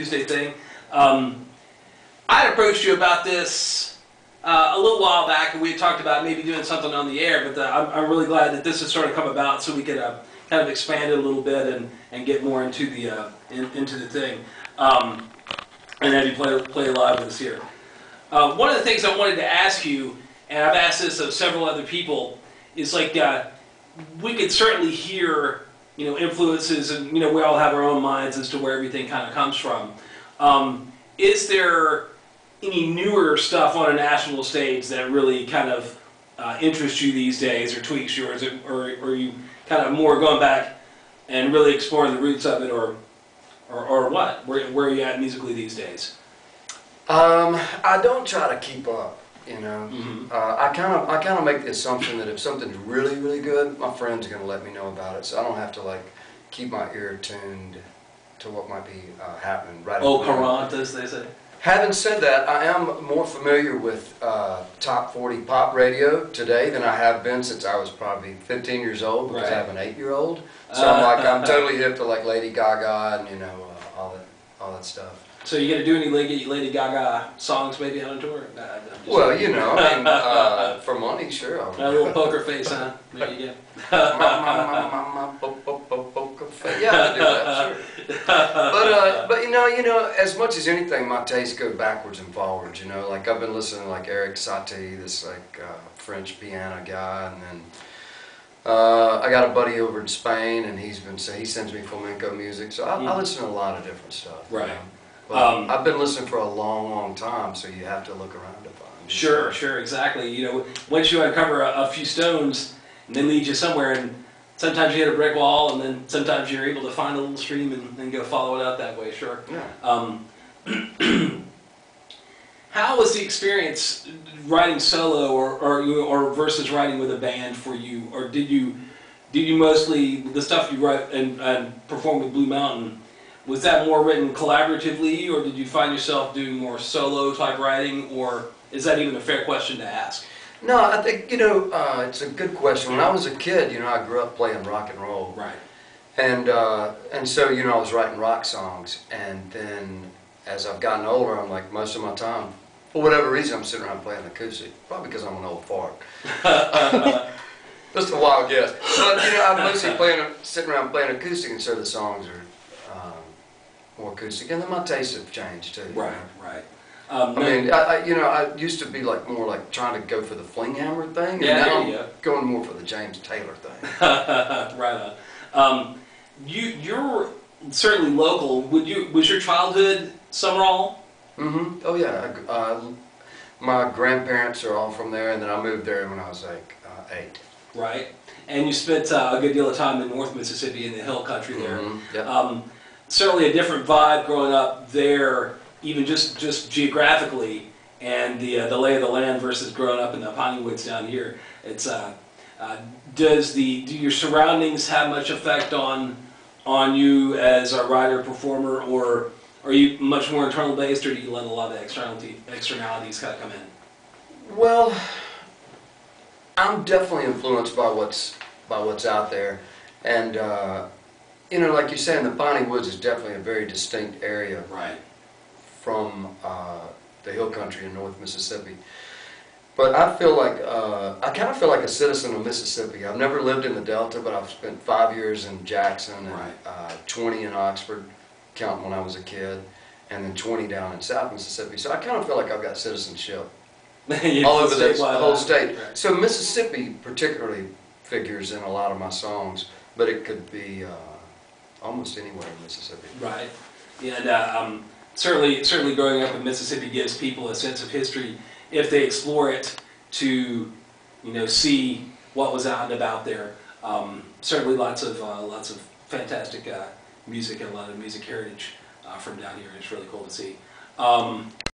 Tuesday thing. I approached you about this a little while back, and we had talked about maybe doing something on the air, but I'm really glad that this has sort of come about so we could kind of expand it a little bit and get more into the thing, and have you play live with us here. One of the things I wanted to ask you, and I've asked this of several other people, is like we could certainly hear, influences, and we all have our own minds as to where everything kind of comes from. Is there any newer stuff on a national stage that really kind of interests you these days, or tweaks yours, or are you kind of more going back and really exploring the roots of it, or what? Where are you at musically these days? I don't try to keep up. I kind of make the assumption that if something's really, really good, my friends are going to let me know about it, so I don't have to like keep my ear tuned to what might be happening right. Oh, current, as they say. Having said that, I am more familiar with top 40 pop radio today than I have been since I was probably 15 years old, because I have an 8-year-old. So I'm totally hip to like Lady Gaga and all that stuff. So you gonna do any Lady Gaga songs maybe on a tour? Well, I mean, for money, sure. A little poker face, huh? There you go. Poker face. Yeah, I do that, sure. But as much as anything, my tastes go backwards and forwards. Like I've been listening to like Eric Satie, this like French piano guy, and then I got a buddy over in Spain, and he sends me flamenco music. So I listen to a lot of different stuff. Right. Well, I've been listening for a long, long time, so you have to look around to find. Sure, exactly. Once you uncover a few stones, and they lead you somewhere, and sometimes you hit a brick wall, and then sometimes you're able to find a little stream and go follow it out that way. Sure. Yeah. How was the experience writing solo, or versus writing with a band for you, or did you mostly the stuff you write and perform with Blue Mountain? Was that more written collaboratively, or did you find yourself doing more solo type writing, or is that even a fair question to ask? No, I think, it's a good question. When I was a kid, I grew up playing rock and roll. Right. And so, I was writing rock songs. And then as I've gotten older, I'm like, most of my time, for whatever reason, I'm sitting around playing acoustic. Probably because I'm an old fart. Just a wild guess. But, I'm mostly sitting around playing acoustic, and so the songs are more acoustic, and then my tastes have changed too. Right. I used to be more like trying to go for the fling hammer thing, and now I'm going more for the James Taylor thing. Right on. You're certainly local. Was your childhood Summerall? Mm-hmm. Oh yeah. My grandparents are all from there, and then I moved there when I was like 8. Right. And you spent a good deal of time in North Mississippi in the hill country there. Mm-hmm. Yep. Certainly a different vibe growing up there, even just geographically, and the lay of the land versus growing up in the piney woods down here. It's do your surroundings have much effect on you as a writer performer, or are you much more internal based, or do you let a lot of externalities kind of come in? Well, I'm definitely influenced by what's out there, and like you say, the piney woods is definitely a very distinct area from the hill country in North Mississippi. But I feel like I kind of feel like a citizen of Mississippi. I've never lived in the Delta, but I've spent 5 years in Jackson and 20 in Oxford, counting when I was a kid, and then 20 down in South Mississippi. So I kind of feel like I've got citizenship all over the whole state. Right. So Mississippi particularly figures in a lot of my songs, but it could be almost anywhere in Mississippi. Right. And certainly growing up in Mississippi gives people a sense of history if they explore it to, see what was out and about there. Certainly lots of fantastic music and a lot of music heritage from down here. It's really cool to see.